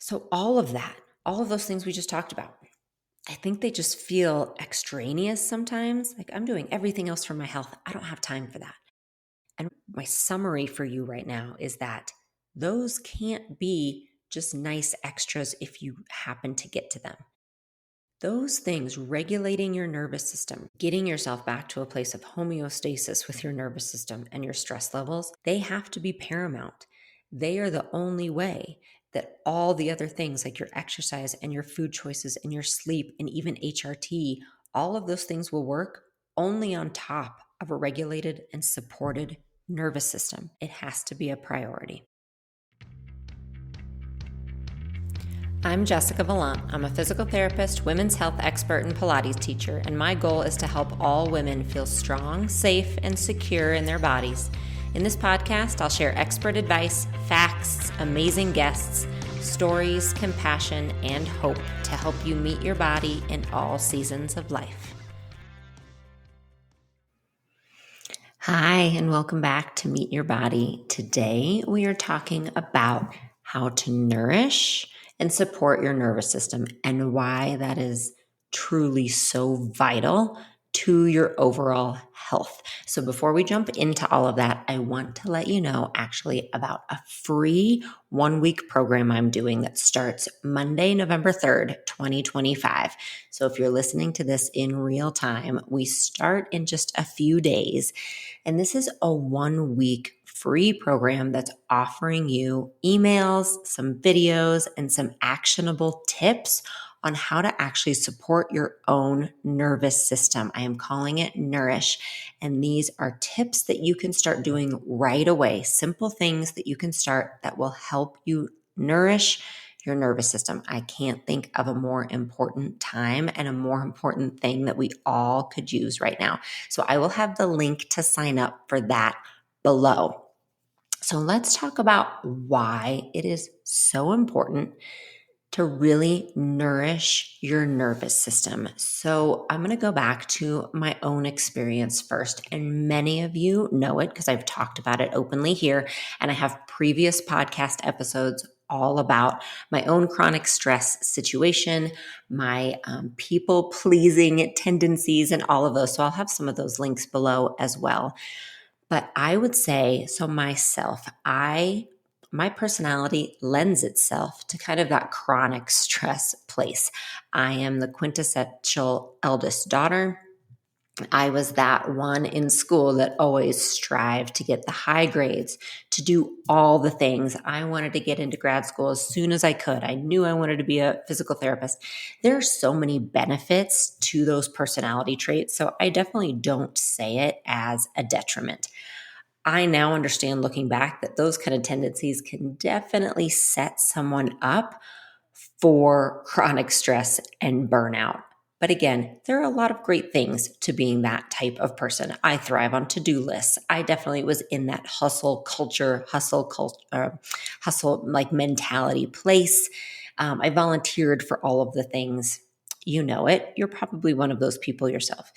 So all of that, all of those things we just talked about, I think they just feel extraneous sometimes. Like I'm doing everything else for my health. I don't have time for that. And my summary for you right now is that those can't be just nice extras if you happen to get to them. Those things, regulating your nervous system, getting yourself back to a place of homeostasis with your nervous system and your stress levels, they have to be paramount. They are the only way that all the other things like your exercise and your food choices and your sleep and even HRT, all of those things will work only on top of a regulated and supported nervous system. It has to be a priority. I'm Jessica Vallant. I'm a physical therapist, women's health expert, and Pilates teacher, and my goal is to help all women feel strong, safe, and secure in their bodies. In this podcast, I'll share expert advice, facts, amazing guests, stories, compassion, and hope to help you meet your body in all seasons of life. Hi, and welcome back to Meet Your Body. Today, we are talking about how to nourish and support your nervous system and why that is truly so vital to your overall health. So before we jump into all of that, I want to let you know actually about a free 1-week program I'm doing that starts Monday, November 3rd, 2025. So if you're listening to this in real time, we start in just a few days. And this is a 1-week free program that's offering you emails, some videos, and some actionable tips on how to actually support your own nervous system. I am calling it Nourish. And these are tips that you can start doing right away. Simple things that you can start that will help you nourish your nervous system. I can't think of a more important time and a more important thing that we all could use right now. So I will have the link to sign up for that below. So let's talk about why it is so important to really nourish your nervous system. So I'm going to go back to my own experience first. And many of you know it because I've talked about it openly here. And I have previous podcast episodes all about my own chronic stress situation, my people pleasing tendencies, and all of those. So I'll have some of those links below as well. But I would say, so myself, my personality lends itself to kind of that chronic stress place. I am the quintessential eldest daughter. I was that one in school that always strived to get the high grades, to do all the things. I wanted to get into grad school as soon as I could. I knew I wanted to be a physical therapist. There are so many benefits to those personality traits, so I definitely don't say it as a detriment. I now understand looking back that those kind of tendencies can definitely set someone up for chronic stress and burnout. But again, there are a lot of great things to being that type of person. I thrive on to-do lists. I definitely was in that hustle like mentality place. I volunteered for all of the things. You know it. You're probably one of those people yourself.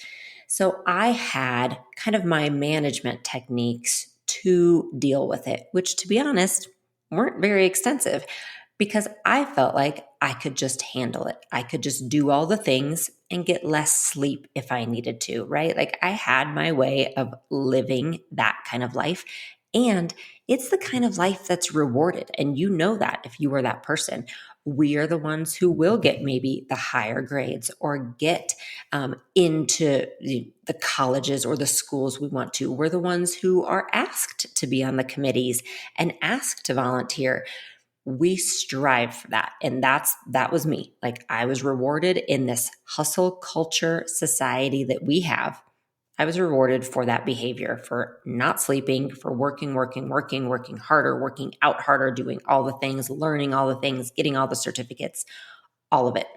So I had kind of my management techniques to deal with it, which to be honest, weren't very extensive because I felt like I could just handle it. I could just do all the things and get less sleep if I needed to, right? Like I had my way of living that kind of life. And it's the kind of life that's rewarded. And you know that if you are that person. We are the ones who will get maybe the higher grades or get into the colleges or the schools we want to. We're the ones who are asked to be on the committees and asked to volunteer. We strive for that. And that was me. Like I was rewarded in this hustle culture society that we have. I was rewarded for that behavior, for not sleeping, for working harder, working out harder, doing all the things, learning all the things, getting all the certificates, all of it.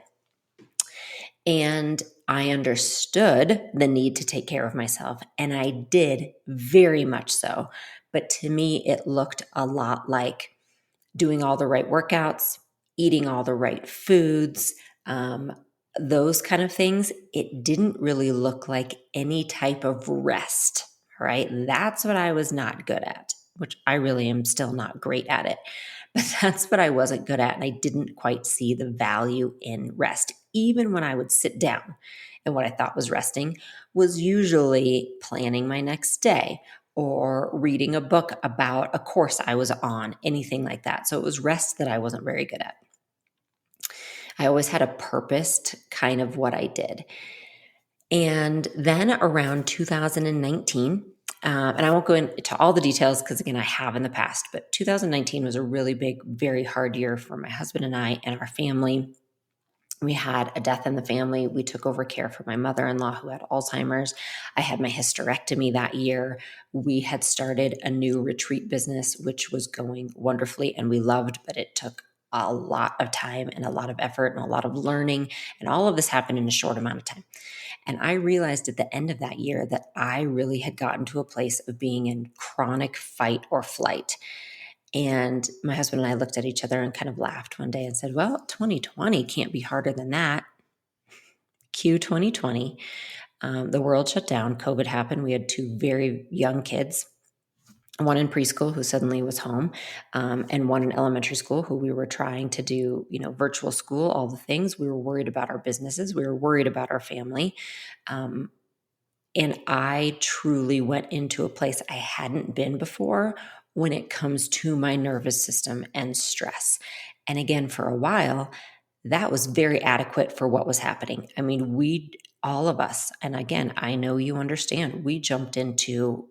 And I understood the need to take care of myself. And I did very much so. But to me, it looked a lot like doing all the right workouts, eating all the right foods, those kind of things. It didn't really look like any type of rest, right? That's what I was not good at, which I really am still not great at it. But that's what I wasn't good at. And I didn't quite see the value in rest. Even when I would sit down, and what I thought was resting was usually planning my next day or reading a book about a course I was on, anything like that. So it was rest that I wasn't very good at. I always had a purpose to kind of what I did. And then around 2019, and I won't go into all the details because, again, I have in the past, but 2019 was a really big, very hard year for my husband and I and our family. We had a death in the family. We took over care for my mother-in-law who had Alzheimer's. I had my hysterectomy that year. We had started a new retreat business, which was going wonderfully and we loved, but it took a lot of time and a lot of effort and a lot of learning. And all of this happened in a short amount of time. And I realized at the end of that year that I really had gotten to a place of being in chronic fight or flight. And my husband and I looked at each other and kind of laughed one day and said, well, 2020 can't be harder than that. Q 2020, the world shut down. COVID happened. We had two very young kids, one in preschool who suddenly was home, and one in elementary school who we were trying to do, virtual school, all the things. We were worried about our businesses. We were worried about our family. And I truly went into a place I hadn't been before when it comes to my nervous system and stress. And again, for a while, that was very adequate for what was happening. I mean, all of us, and again, I know you understand, we jumped into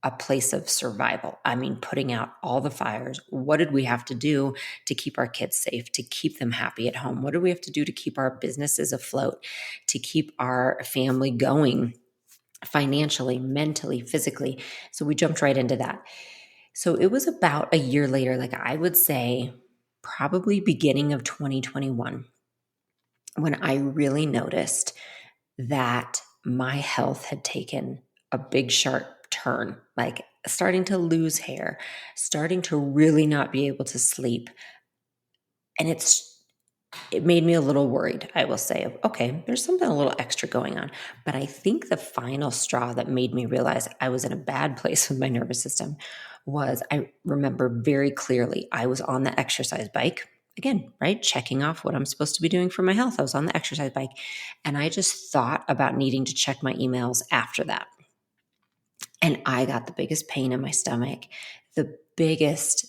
a place of survival. I mean, putting out all the fires. What did we have to do to keep our kids safe, to keep them happy at home? What did we have to do to keep our businesses afloat, to keep our family going? Financially, mentally, physically. So we jumped right into that. So it was about a year later, like I would say probably beginning of 2021, when I really noticed that my health had taken a big sharp turn, like starting to lose hair, starting to really not be able to sleep. And it made me a little worried, I will say, of, okay, there's something a little extra going on. But I think the final straw that made me realize I was in a bad place with my nervous system was, I remember very clearly, I was on the exercise bike. Again, right? Checking off what I'm supposed to be doing for my health. I was on the exercise bike and I just thought about needing to check my emails after that. And I got the biggest pain in my stomach, the biggest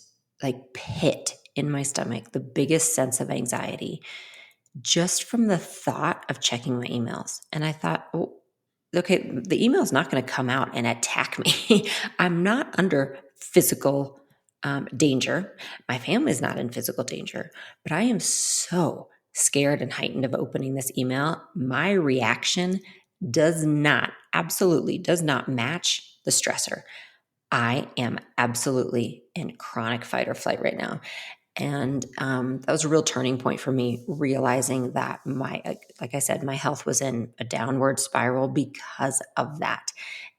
pit in my stomach, the biggest sense of anxiety just from the thought of checking my emails. And I thought, oh, okay, the email's not going to come out and attack me. I'm not under physical danger. My family's not in physical danger, but I am so scared and heightened of opening this email. My reaction absolutely does not match the stressor. I am absolutely in chronic fight or flight right now. And that was a real turning point for me, realizing that like I said, my health was in a downward spiral because of that.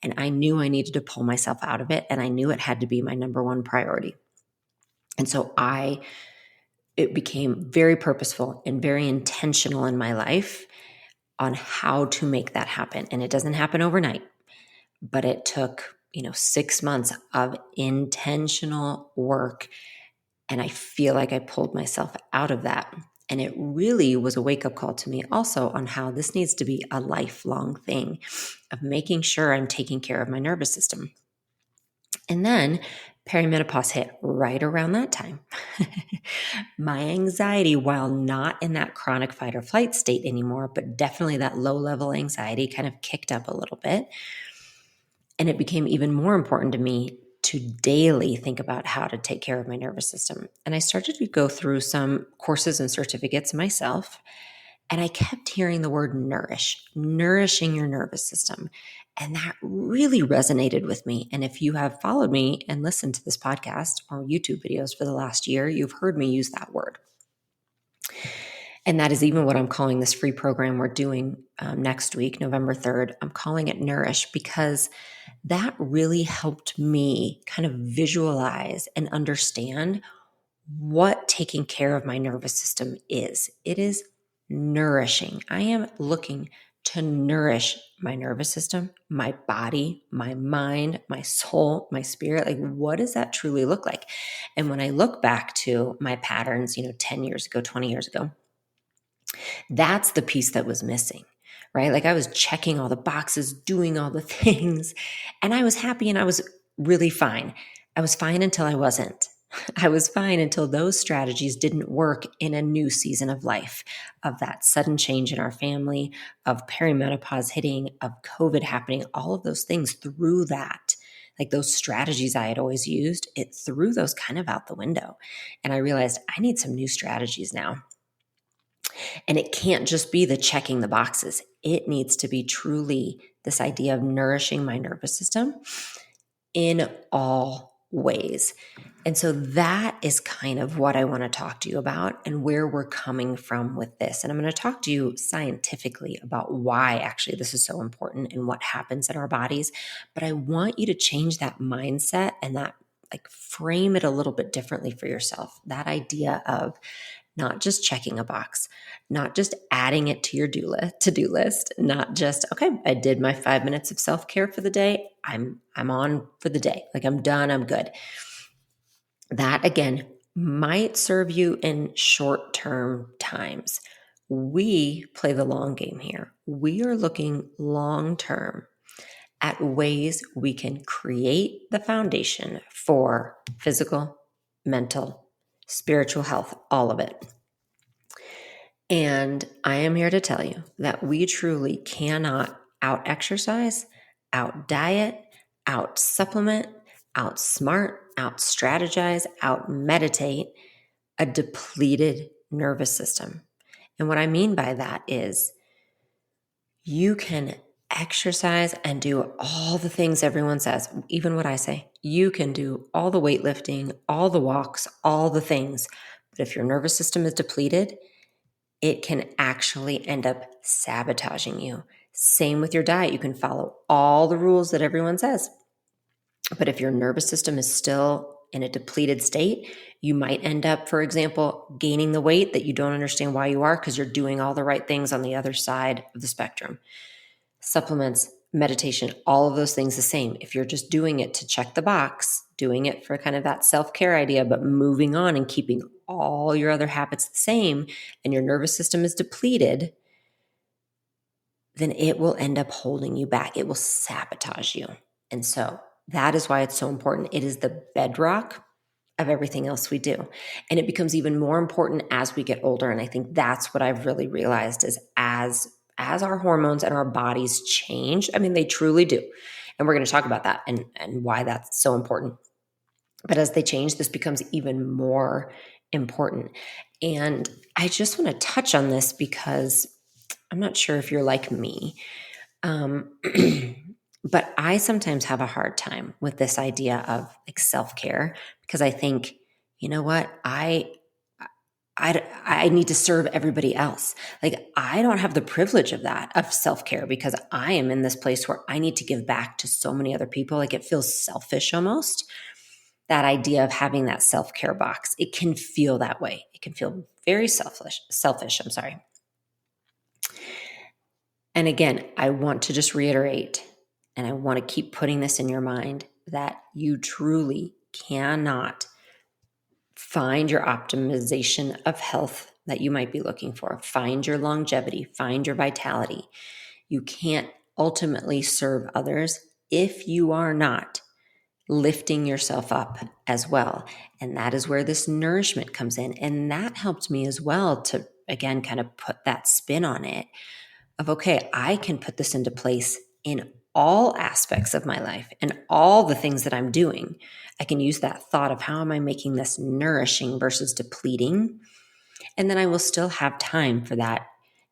And I knew I needed to pull myself out of it. And I knew it had to be my number one priority. And so it became very purposeful and very intentional in my life on how to make that happen. And it doesn't happen overnight, but it took, 6 months of intentional work. And I feel like I pulled myself out of that. And it really was a wake-up call to me also on how this needs to be a lifelong thing of making sure I'm taking care of my nervous system. And then perimenopause hit right around that time. My anxiety, while not in that chronic fight or flight state anymore, but definitely that low-level anxiety kind of kicked up a little bit. And it became even more important to me to daily think about how to take care of my nervous system. And I started to go through some courses and certificates myself. And I kept hearing the word nourishing your nervous system. And that really resonated with me. And if you have followed me and listened to this podcast or YouTube videos for the last year, you've heard me use that word. And that is even what I'm calling this free program we're doing next week, November 3rd. I'm calling it Nourish because that really helped me kind of visualize and understand what taking care of my nervous system is. It is nourishing. I am looking to nourish my nervous system, my body, my mind, my soul, my spirit. Like, what does that truly look like? And when I look back to my patterns, 10 years ago, 20 years ago, that's the piece that was missing, right? Like, I was checking all the boxes, doing all the things, and I was happy and I was really fine. I was fine until I wasn't. I was fine until those strategies didn't work in a new season of life, of that sudden change in our family, of perimenopause hitting, of COVID happening, all of those things threw that. Like, those strategies I had always used, it threw those kind of out the window. And I realized I need some new strategies now. And it can't just be the checking the boxes. It needs to be truly this idea of nourishing my nervous system in all ways. And so that is kind of what I want to talk to you about and where we're coming from with this. And I'm going to talk to you scientifically about why actually this is so important and what happens in our bodies. But I want you to change that mindset and that, like, frame it a little bit differently for yourself. That idea of not just checking a box, not just adding it to your to-do list, not just, okay, I did my 5 minutes of self-care for the day. I'm on for the day. Like, I'm done, I'm good. That, again, might serve you in short-term times. We play the long game here. We are looking long-term at ways we can create the foundation for physical, mental, spiritual health, all of it. And I am here to tell you that we truly cannot out exercise, out diet, out supplement, out smart, out strategize, out meditate a depleted nervous system. And what I mean by that is you can exercise and do all the things everyone says, even what I say. You can do all the weightlifting, all the walks, all the things. But if your nervous system is depleted, it can actually end up sabotaging you. Same with your diet. You can follow all the rules that everyone says. But if your nervous system is still in a depleted state, you might end up, for example, gaining the weight that you don't understand why you are because you're doing all the right things on the other side of the spectrum. Supplements, meditation, all of those things the same. If you're just doing it to check the box, doing it for kind of that self-care idea, but moving on and keeping all your other habits the same, and your nervous system is depleted, then it will end up holding you back. It will sabotage you. And so that is why it's so important. It is the bedrock of everything else we do. And it becomes even more important as we get older. And I think that's what I've really realized is as our hormones and our bodies change, I mean, they truly do. And we're going to talk about that and why that's so important. But as they change, this becomes even more important. And I just want to touch on this because I'm not sure if you're like me, but I sometimes have a hard time with this idea of, like, self-care because I think, you know what, I need to serve everybody else. Like, I don't have the privilege of that, of self-care, because I am in this place where I need to give back to so many other people. Like, it feels selfish almost. That idea of having that self-care box, it can feel that way. It can feel very selfish, I'm sorry. And again, I want to just reiterate, and I want to keep putting this in your mind, that you truly cannot find your optimization of health that you might be looking for. Find your longevity, find your vitality. You can't ultimately serve others if you are not lifting yourself up as well. And that is where this nourishment comes in. And that helped me as well to, again, kind of put that spin on it of, okay, I can put this into place in all aspects of my life and all the things that I'm doing. I can use that thought of how am I making this nourishing versus depleting? And then I will still have time for that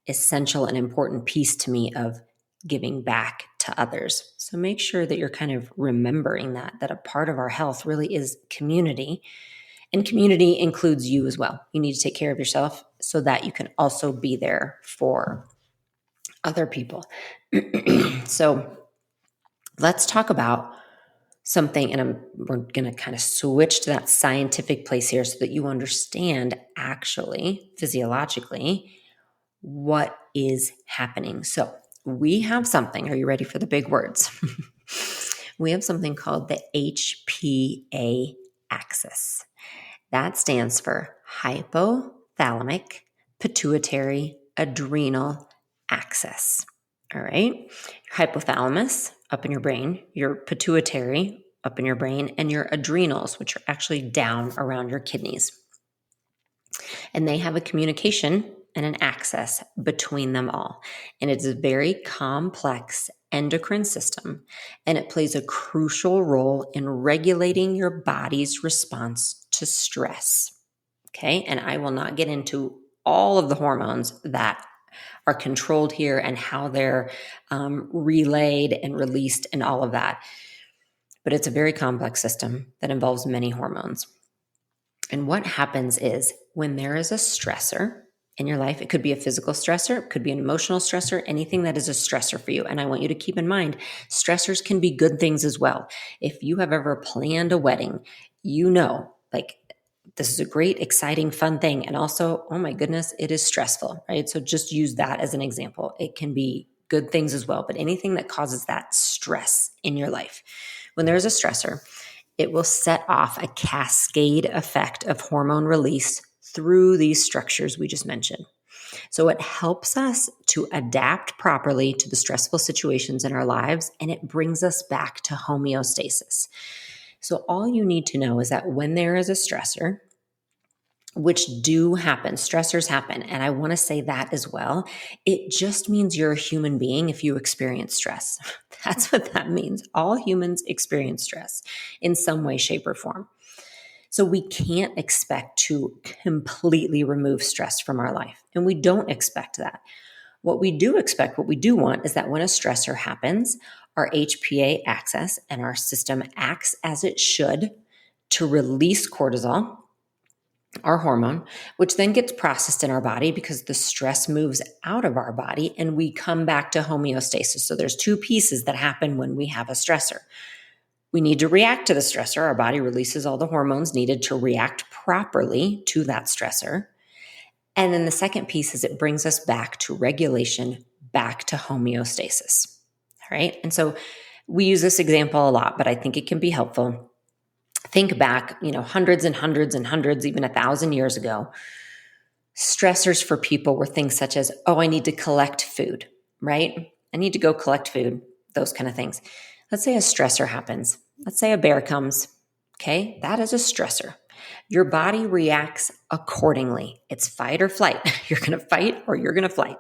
essential and important piece to me of giving back to others. So make sure that you're kind of remembering that a part of our health really is community. And community includes you as well. You need to take care of yourself so that you can also be there for other people. So let's talk about something, and we're going to kind of switch to that scientific place here so that you understand actually physiologically what is happening. So we have something. Are you ready for the big words? We have something called the HPA axis. That stands for hypothalamic pituitary adrenal axis. All right. Your hypothalamus up in your brain, your pituitary up in your brain, and your adrenals, which are actually down around your kidneys. And they have a communication and an axis between them all. And it's a very complex endocrine system, and it plays a crucial role in regulating your body's response to stress. Okay. And I will not get into all of the hormones that are controlled here and how they're relayed and released and all of that. But it's a very complex system that involves many hormones. And what happens is when there is a stressor in your life, it could be a physical stressor, it could be an emotional stressor, anything that is a stressor for you. And I want you to keep in mind, stressors can be good things as well. If you have ever planned a wedding, you know, like, this is a great, exciting, fun thing. And also, oh my goodness, it is stressful, right? So just use that as an example. It can be good things as well, but anything that causes that stress in your life. When there's a stressor, it will set off a cascade effect of hormone release through these structures we just mentioned. So it helps us to adapt properly to the stressful situations in our lives, and it brings us back to homeostasis. So all you need to know is that when there is a stressor, which do happen, stressors happen, and I want to say that as well, it just means you're a human being if you experience stress. That's what that means. All humans experience stress in some way, shape, or form. So we can't expect to completely remove stress from our life, and we don't expect that. What we do expect, what we do want, is that when a stressor happens, our HPA axis and our system acts as it should to release cortisol, our hormone, which then gets processed in our body because the stress moves out of our body and we come back to homeostasis. So there's two pieces that happen when we have a stressor. We need to react to the stressor. Our body releases all the hormones needed to react properly to that stressor. And then the second piece is it brings us back to regulation, back to homeostasis. All right. And so we use this example a lot, but I think it can be helpful. Think back, hundreds and hundreds and hundreds, even 1,000 years ago. Stressors for people were things such as, I need to collect food, right? I need to go collect food, those kind of things. Let's say a stressor happens. Let's say a bear comes. Okay, that is a stressor. Your body reacts accordingly. It's fight or flight. You're going to fight or you're going to flight.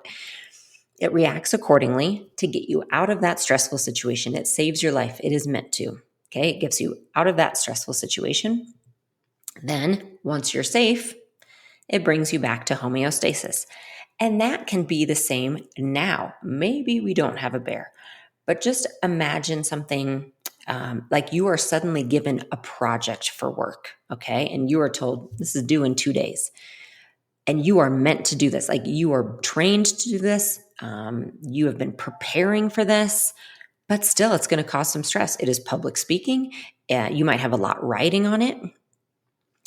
It reacts accordingly to get you out of that stressful situation. It saves your life. It is meant to. Okay, it gets you out of that stressful situation. Then, once you're safe, it brings you back to homeostasis. And that can be the same now. Maybe we don't have a bear, but just imagine something like you are suddenly given a project for work, okay? And you are told this is due in 2 days. And you are meant to do this. Like you are trained to do this. You have been preparing for this. But still, it's going to cause some stress. It is public speaking. You might have a lot riding on it.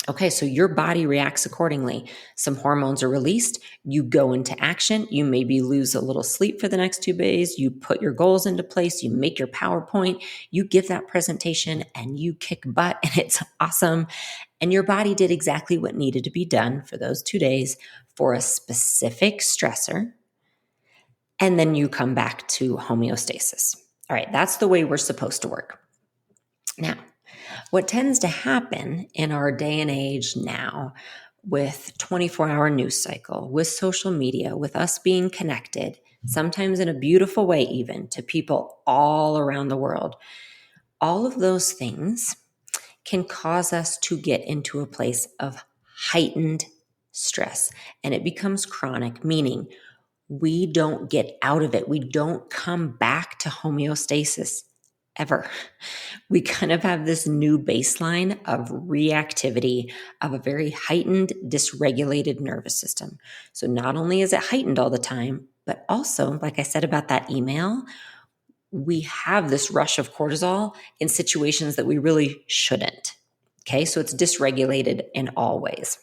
Okay, so your body reacts accordingly. Some hormones are released. You go into action. You maybe lose a little sleep for the next 2 days. You put your goals into place. You make your PowerPoint. You give that presentation and you kick butt and it's awesome. And your body did exactly what needed to be done for those 2 days for a specific stressor. And then you come back to homeostasis. All right, that's the way we're supposed to work. Now, what tends to happen in our day and age now with 24-hour news cycle, with social media, with us being connected, sometimes in a beautiful way even, to people all around the world, all of those things can cause us to get into a place of heightened stress. And it becomes chronic, meaning we don't get out of it. We don't come back to homeostasis ever. We kind of have this new baseline of reactivity of a very heightened, dysregulated nervous system. So not only is it heightened all the time, but also, like I said about that email, we have this rush of cortisol in situations that we really shouldn't. Okay, so it's dysregulated in all ways.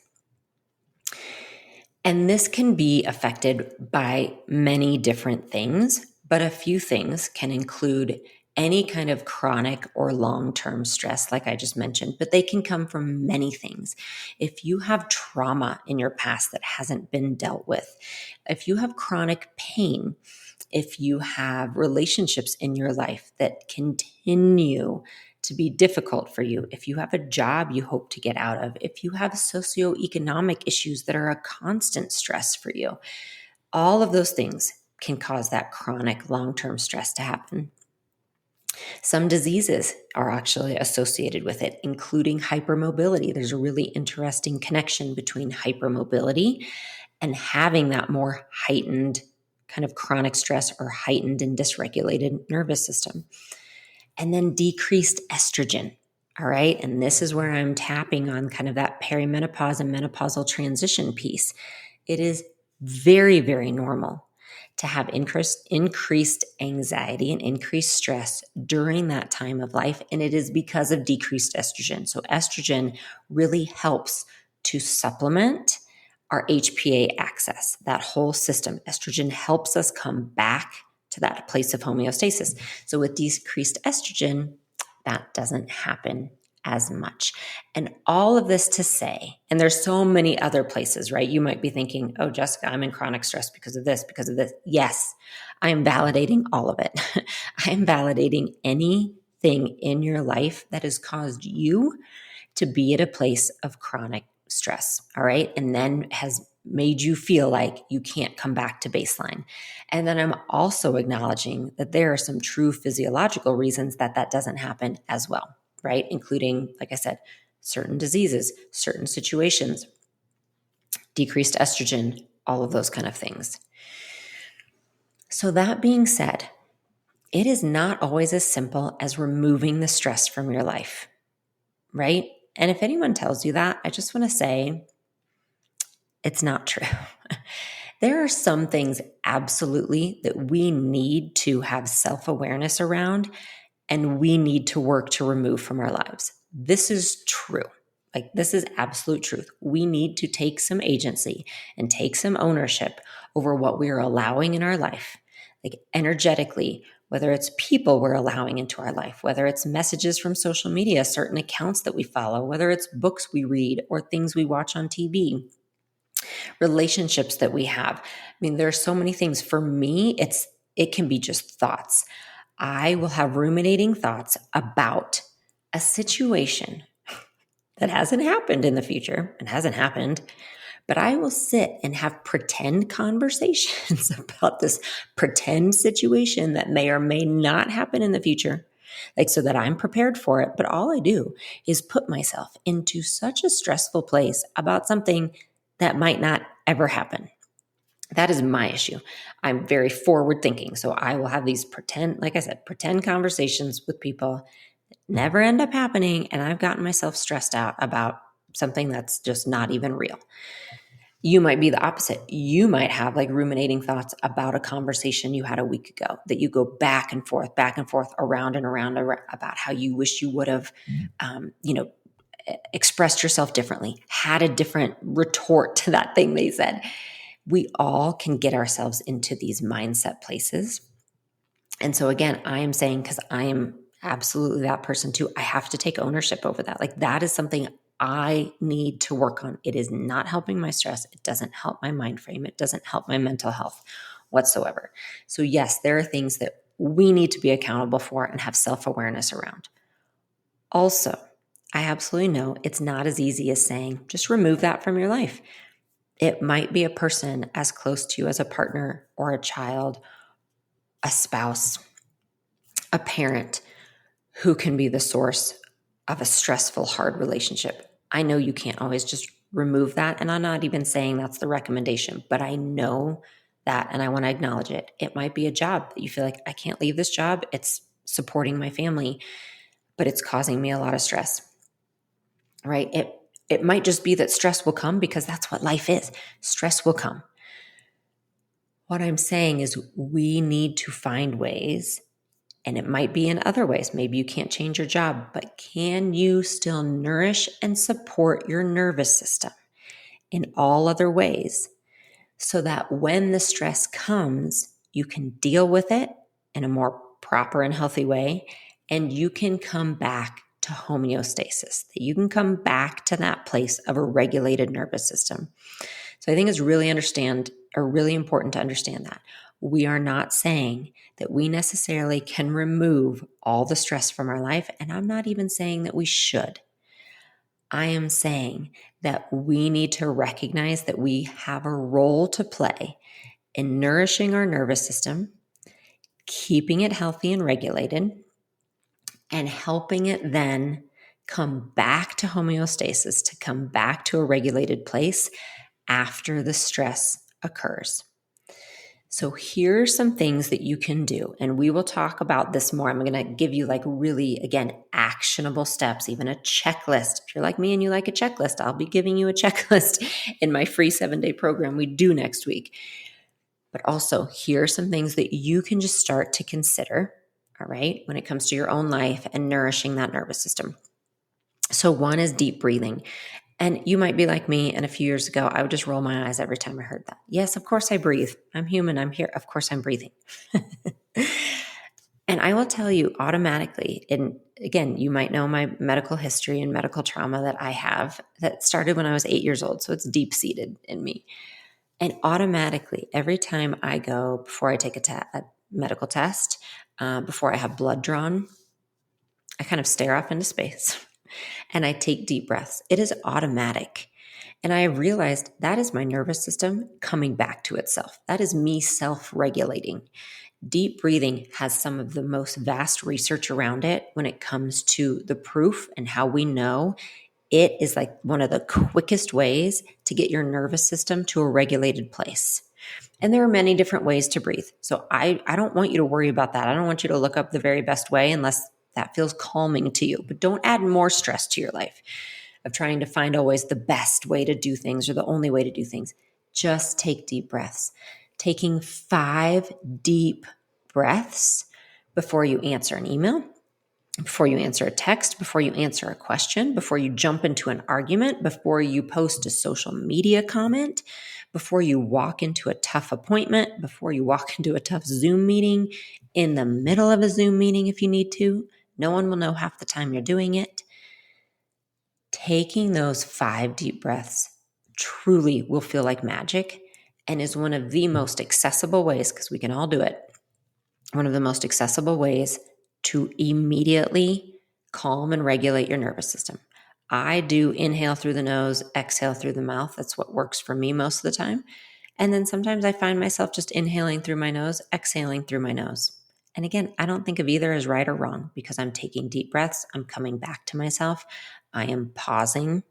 And this can be affected by many different things, But a few things can include any kind of chronic or long-term stress, like I just mentioned, but they can come from many things. If you have trauma in your past that hasn't been dealt with, if you have chronic pain, if you have relationships in your life that continue to be difficult for you, if you have a job you hope to get out of, if you have socioeconomic issues that are a constant stress for you, all of those things can cause that chronic long-term stress to happen. Some diseases are actually associated with it, including hypermobility. There's a really interesting connection between hypermobility and having that more heightened kind of chronic stress or heightened and dysregulated nervous system. And then decreased estrogen. All right. And this is where I'm tapping on kind of that perimenopause and menopausal transition piece. It is very, very normal to have increased anxiety and increased stress during that time of life. And it is because of decreased estrogen. So estrogen really helps to supplement our HPA axis, that whole system. Estrogen helps us come back to that place of homeostasis. So with decreased estrogen, that doesn't happen as much. And all of this to say, and there's so many other places, right? You might be thinking, oh, Jessica, I'm in chronic stress because of this, because of this. Yes, I am validating all of it. I am validating anything in your life that has caused you to be at a place of chronic stress. All right. And then has made you feel like you can't come back to baseline. And then I'm also acknowledging that there are some true physiological reasons that that doesn't happen as well, right? Including, like I said, certain diseases, certain situations, decreased estrogen, all of those kind of things. So that being said, it is not always as simple as removing the stress from your life, right? And if anyone tells you that, I just want to say it's not true. There are some things absolutely that we need to have self-awareness around and we need to work to remove from our lives. This is true. Like, this is absolute truth. We need to take some agency and take some ownership over what we are allowing in our life, like energetically, whether it's people we're allowing into our life, whether it's messages from social media, certain accounts that we follow, whether it's books we read or things we watch on TV, relationships that we have. I mean, there are so many things. For me, it can be just thoughts. I will have ruminating thoughts about a situation that hasn't happened in the future and hasn't happened, but I will sit and have pretend conversations about this pretend situation that may or may not happen in the future, like so that I'm prepared for it. But all I do is put myself into such a stressful place about something that might not ever happen. That is my issue. I'm very forward thinking. So I will have these pretend, like I said, pretend conversations with people that never end up happening. And I've gotten myself stressed out about something that's just not even real. You might be the opposite. You might have like ruminating thoughts about a conversation you had a week ago that you go back and forth, around and around about how you wish you would have, expressed yourself differently, had a different retort to that thing they said. We all can get ourselves into these mindset places. And so again, I am saying, because I am absolutely that person too, I have to take ownership over that. Like, that is something I need to work on. It is not helping my stress. It doesn't help my mind frame. It doesn't help my mental health whatsoever. So yes, there are things that we need to be accountable for and have self-awareness around. Also, I absolutely know it's not as easy as saying, just remove that from your life. It might be a person as close to you as a partner or a child, a spouse, a parent who can be the source of a stressful, hard relationship. I know you can't always just remove that. And I'm not even saying that's the recommendation, but I know that, and I want to acknowledge it. It might be a job that you feel like, I can't leave this job. It's supporting my family, but it's causing me a lot of stress, right? It might just be that stress will come because that's what life is. Stress will come. What I'm saying is we need to find ways, and it might be in other ways. Maybe you can't change your job, but can you still nourish and support your nervous system in all other ways so that when the stress comes, you can deal with it in a more proper and healthy way, and you can come back to homeostasis, that you can come back to that place of a regulated nervous system. So I think it's really important to understand that. We are not saying that we necessarily can remove all the stress from our life, and I'm not even saying that we should. I am saying that we need to recognize that we have a role to play in nourishing our nervous system, keeping it healthy and regulated, and helping it then come back to homeostasis, to come back to a regulated place after the stress occurs. So here are some things that you can do, and we will talk about this more. I'm going to give you really, again, actionable steps, even a checklist. If you're like me and you like a checklist, I'll be giving you a checklist in my free 7-day program we do next week. But also, here are some things that you can just start to consider, all right, when it comes to your own life and nourishing that nervous system. So one is deep breathing. And you might be like me, and a few years ago, I would just roll my eyes every time I heard that. Yes, of course I breathe. I'm human. I'm here. Of course I'm breathing. And I will tell you automatically, and again, you might know my medical history and medical trauma that I have that started when I was 8 years old. So it's deep seated in me. And automatically, every time I go, before I take a medical test, before I have blood drawn, I kind of stare off into space and I take deep breaths. It is automatic. And I realized that is my nervous system coming back to itself. That is me self-regulating. Deep breathing has some of the most vast research around it when it comes to the proof and how we know it is one of the quickest ways to get your nervous system to a regulated place. And there are many different ways to breathe. So I don't want you to worry about that. I don't want you to look up the very best way unless that feels calming to you. But don't add more stress to your life of trying to find always the best way to do things or the only way to do things. Just take deep breaths. Taking 5 deep breaths before you answer an email, before you answer a text, before you answer a question, before you jump into an argument, before you post a social media comment, before you walk into a tough appointment, before you walk into a tough Zoom meeting, in the middle of a Zoom meeting if you need to. No one will know half the time you're doing it. Taking those 5 deep breaths truly will feel like magic and is one of the most accessible ways, because we can all do it, one of the most accessible ways to immediately calm and regulate your nervous system. I do inhale through the nose, exhale through the mouth. That's what works for me most of the time. And then sometimes I find myself just inhaling through my nose, exhaling through my nose. And again, I don't think of either as right or wrong because I'm taking deep breaths. I'm coming back to myself. I am pausing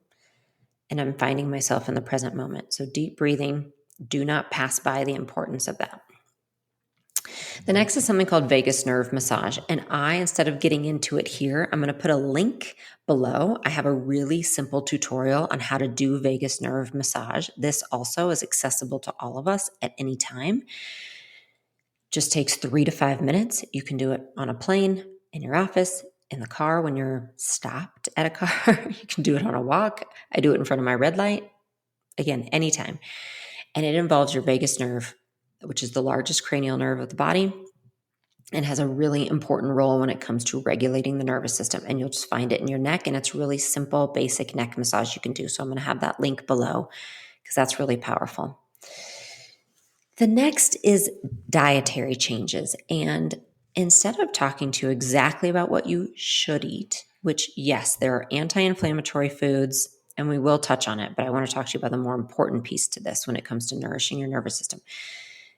and I'm finding myself in the present moment. So deep breathing, do not pass by the importance of that. The next is something called vagus nerve massage. And instead of getting into it here, I'm going to put a link below. I have a really simple tutorial on how to do vagus nerve massage. This also is accessible to all of us at any time. Just takes 3 to 5 minutes. You can do it on a plane, in your office, in the car when you're stopped at a car. You can do it on a walk. I do it in front of my red light. Again, anytime. And it involves your vagus nerve, which is the largest cranial nerve of the body, and has a really important role when it comes to regulating the nervous system. And you'll just find it in your neck, and it's really simple, basic neck massage you can do. So I'm going to have that link below because that's really powerful. The next is dietary changes. And instead of talking to you exactly about what you should eat, which, yes, there are anti-inflammatory foods, and we will touch on it, but I want to talk to you about the more important piece to this when it comes to nourishing your nervous system.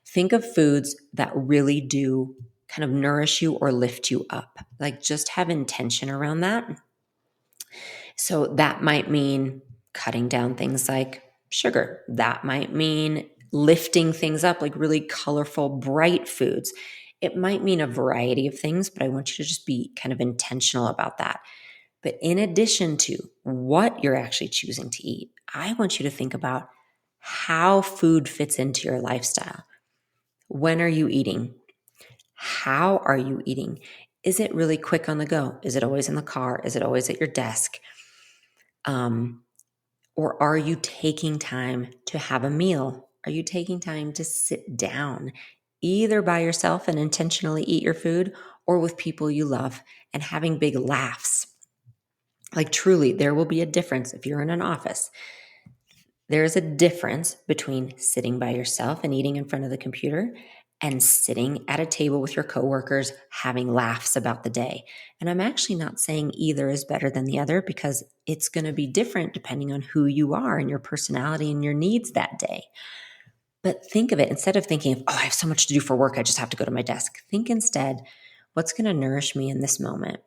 Think of foods that really do kind of nourish you or lift you up. Just have intention around that. So that might mean cutting down things like sugar. That might mean lifting things up, like really colorful, bright foods. It might mean a variety of things, but I want you to just be kind of intentional about that. But in addition to what you're actually choosing to eat, I want you to think about how food fits into your lifestyle. When are you eating? How are you eating? Is it really quick on the go? Is it always in the car? Is it always at your desk? Or are you taking time to have a meal? Are you taking time to sit down either by yourself and intentionally eat your food or with people you love and having big laughs. Like truly, there will be a difference if you're in an office. There is a difference between sitting by yourself and eating in front of the computer and sitting at a table with your coworkers having laughs about the day. And I'm actually not saying either is better than the other because it's going to be different depending on who you are and your personality and your needs that day. But think of it, instead of thinking, oh, I have so much to do for work, I just have to go to my desk. Think instead, what's going to nourish me in this moment?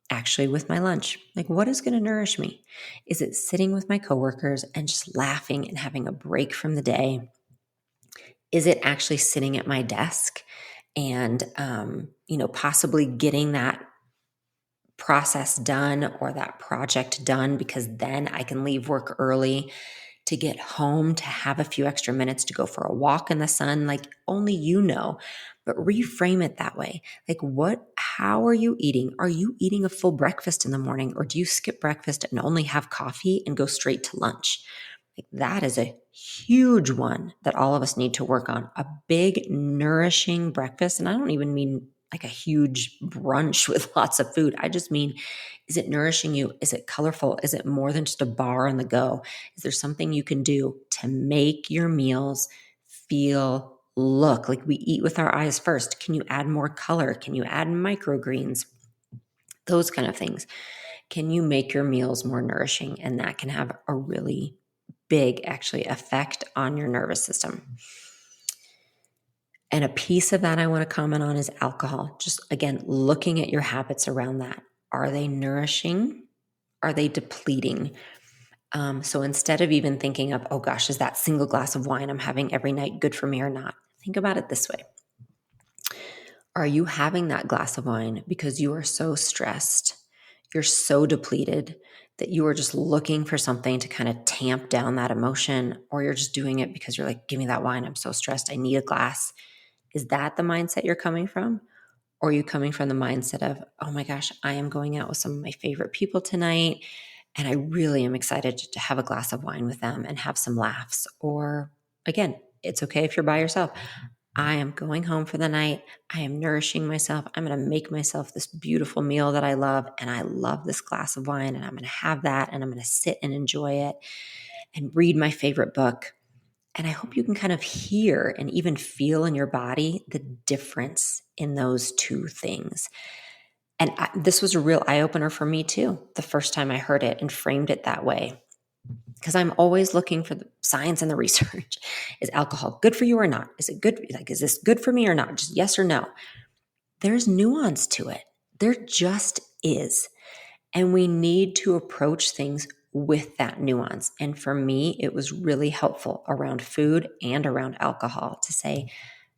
Actually, with my lunch, like what is going to nourish me? Is it sitting with my coworkers and just laughing and having a break from the day? Is it actually sitting at my desk and, possibly getting that process done or that project done because then I can leave work early to get home, to have a few extra minutes to go for a walk in the sun, like only you know, but reframe it that way. Like how are you eating? Are you eating a full breakfast in the morning or do you skip breakfast and only have coffee and go straight to lunch? Like that is a huge one that all of us need to work on. A big nourishing breakfast. And I don't even mean like a huge brunch with lots of food. I just mean, is it nourishing you? Is it colorful? Is it more than just a bar on the go? Is there something you can do to make your meals look like we eat with our eyes first? Can you add more color? Can you add microgreens? Those kind of things. Can you make your meals more nourishing? And that can have a really big, actually, effect on your nervous system. And a piece of that I want to comment on is alcohol. Just again, looking at your habits around that. Are they nourishing? Are they depleting? So instead of even thinking of, oh gosh, is that single glass of wine I'm having every night good for me or not? Think about it this way. Are you having that glass of wine because you are so stressed, you're so depleted that you are just looking for something to kind of tamp down that emotion, or you're just doing it because you're like, give me that wine, I'm so stressed, I need a glass? Is that the mindset you're coming from? Or are you coming from the mindset of, oh my gosh, I am going out with some of my favorite people tonight, and I really am excited to have a glass of wine with them and have some laughs? Or again, it's okay if you're by yourself. I am going home for the night. I am nourishing myself. I'm going to make myself this beautiful meal that I love. And I love this glass of wine. And I'm going to have that. And I'm going to sit and enjoy it and read my favorite book. And I hope you can kind of hear and even feel in your body the difference in those two things. And this was a real eye opener for me too, the first time I heard it and framed it that way. Because I'm always looking for the science and the research. Is alcohol good for you or not? Is it good? Like, is this good for me or not? Just yes or no. There's nuance to it. There just is. And we need to approach things with that nuance. And for me, it was really helpful around food and around alcohol to say,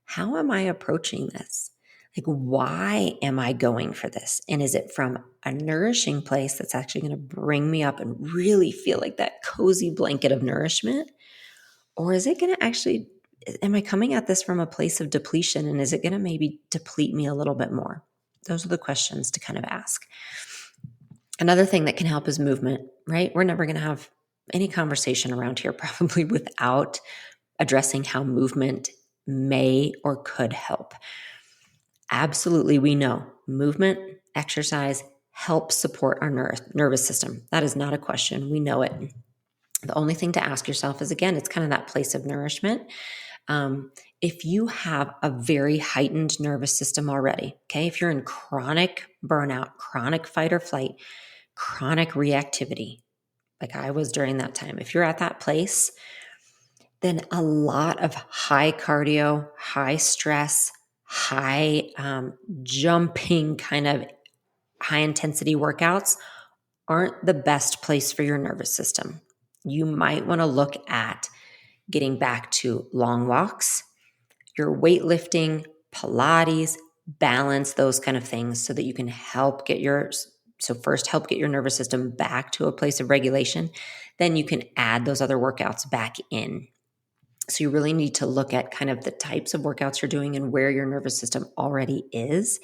how am I approaching this? Like, why am I going for this? And is it from a nourishing place that's actually going to bring me up and really feel like that cozy blanket of nourishment? Or is it going to actually, am I coming at this from a place of depletion? And is it going to maybe deplete me a little bit more? Those are the questions to kind of ask. Another thing that can help is movement, right? We're never going to have any conversation around here probably without addressing how movement may or could help. Absolutely, we know movement, exercise helps support our nervous system. That is not a question. We know it. The only thing to ask yourself is, again, it's kind of that place of nourishment. If you have a very heightened nervous system already, okay, if you're in chronic burnout, chronic fight or flight, chronic reactivity, like I was during that time, if you're at that place, then a lot of high cardio, high stress, high jumping kind of high intensity workouts aren't the best place for your nervous system. You might want to look at getting back to long walks, your weightlifting, Pilates, balance, those kind of things so that you can help get your nervous system back to a place of regulation. Then you can add those other workouts back in. So you really need to look at kind of the types of workouts you're doing and where your nervous system already is.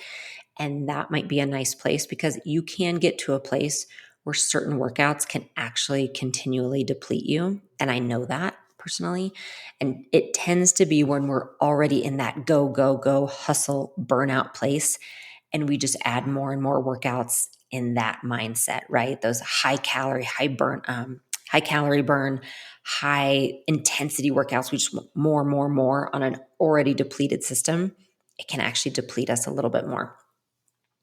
And that might be a nice place because you can get to a place where certain workouts can actually continually deplete you. And I know that personally. And it tends to be when we're already in that go, go, go, hustle, burnout place. And we just add more and more workouts in that mindset, right? Those high calorie, high calorie burn, high intensity workouts. We just want more, more, more on an already depleted system. It can actually deplete us a little bit more.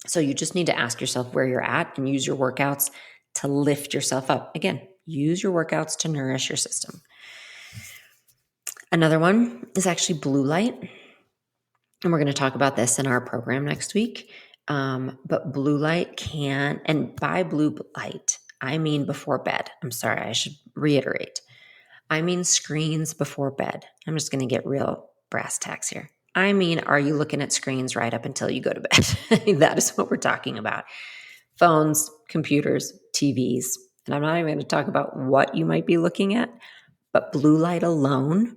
So you just need to ask yourself where you're at and use your workouts to lift yourself up. Again, use your workouts to nourish your system. Another one is actually blue light. And we're going to talk about this in our program next week. But blue light can, and by blue light, I mean before bed. I'm sorry, I should reiterate. I mean screens before bed. I'm just going to get real brass tacks here. I mean, are you looking at screens right up until you go to bed? That is what we're talking about. Phones, computers, TVs. And I'm not even going to talk about what you might be looking at, but blue light alone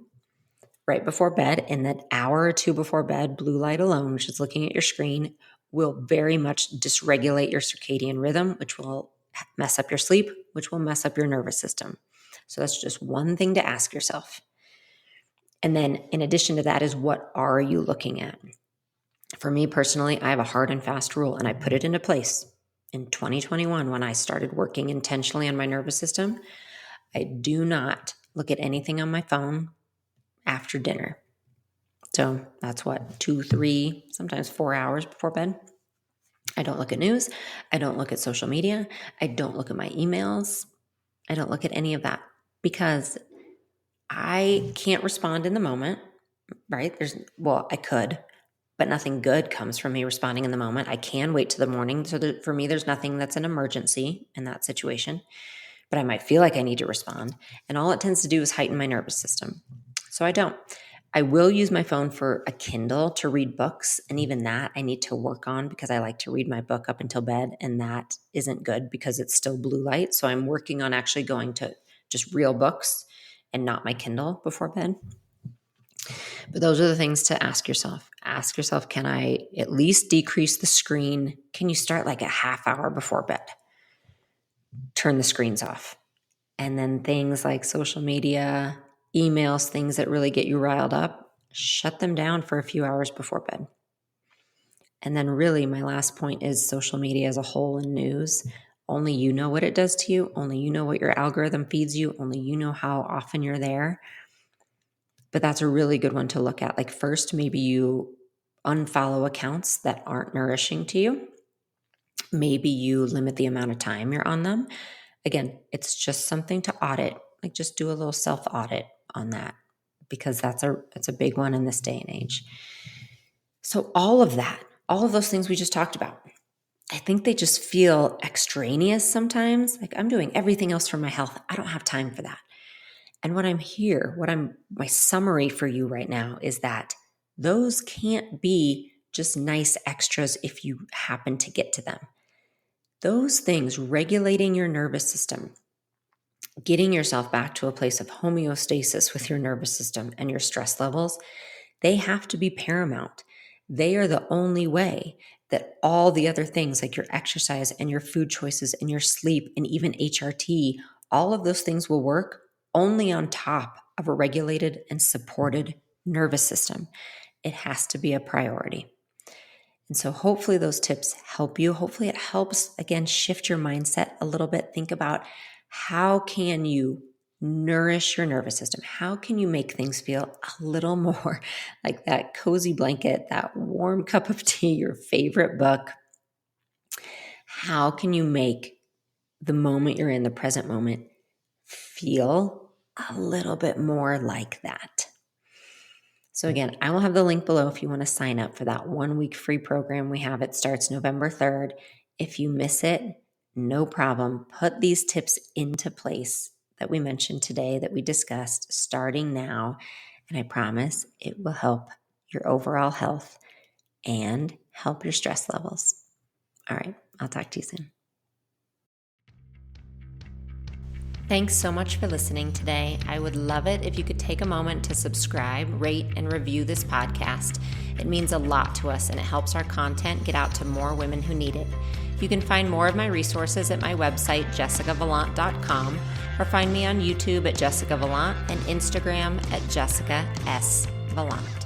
right before bed, in that hour or two before bed, blue light alone, which is looking at your screen, will very much dysregulate your circadian rhythm, which will mess up your sleep, which will mess up your nervous system. So that's just one thing to ask yourself. And then in addition to that is, what are you looking at? For me personally, I have a hard and fast rule, and I put it into place in 2021 when I started working intentionally on my nervous system. I do not look at anything on my phone after dinner. So that's what, 2, 3, sometimes 4 hours before bed. I don't look at news. I don't look at social media. I don't look at my emails. I don't look at any of that because I can't respond in the moment, right? I could, but nothing good comes from me responding in the moment. I can wait to the morning. So for me, there's nothing that's an emergency in that situation, but I might feel like I need to respond. And all it tends to do is heighten my nervous system. So I don't. I will use my phone for a Kindle to read books. And even that I need to work on because I like to read my book up until bed. And that isn't good because it's still blue light. So I'm working on actually going to just real books and not my Kindle before bed. But those are the things to ask yourself. Ask yourself, can I at least decrease the screen? Can you start like a half hour before bed? Turn the screens off. And then things like social media, emails, things that really get you riled up, shut them down for a few hours before bed. And then really my last point is social media as a whole and news. Only you know what it does to you. Only you know what your algorithm feeds you. Only you know how often you're there. But that's a really good one to look at. Like first, maybe you unfollow accounts that aren't nourishing to you. Maybe you limit the amount of time you're on them. Again, it's just something to audit. Like just do a little self-audit on that because it's a big one in this day and age. So all of those things we just talked about, I think they just feel extraneous sometimes. Like I'm doing everything else for my health. I don't have time for that. And my summary for you right now is that those can't be just nice extras if you happen to get to them. Those things, regulating your nervous system, getting yourself back to a place of homeostasis with your nervous system and your stress levels, they have to be paramount. They are the only way that all the other things like your exercise and your food choices and your sleep and even HRT, all of those things will work only on top of a regulated and supported nervous system. It has to be a priority. And so hopefully those tips help you. Hopefully it helps, again, shift your mindset a little bit. Think about how can you nourish your nervous system? How can you make things feel a little more like that cozy blanket, that warm cup of tea, your favorite book? How can you make the moment you're in, the present moment, feel a little bit more like that? So again, I will have the link below if you want to sign up for that 1 week free program we have. It starts November 3rd. If you miss it, no problem. Put these tips into place that we mentioned today, that we discussed, starting now. And I promise it will help your overall health and help your stress levels. All right, I'll talk to you soon. Thanks so much for listening today. I would love it if you could take a moment to subscribe, rate, and review this podcast. It means a lot to us and it helps our content get out to more women who need it. You can find more of my resources at my website, jessicavallant.com, or find me on YouTube at Jessica Vallant and Instagram at Jessica S. Vallant.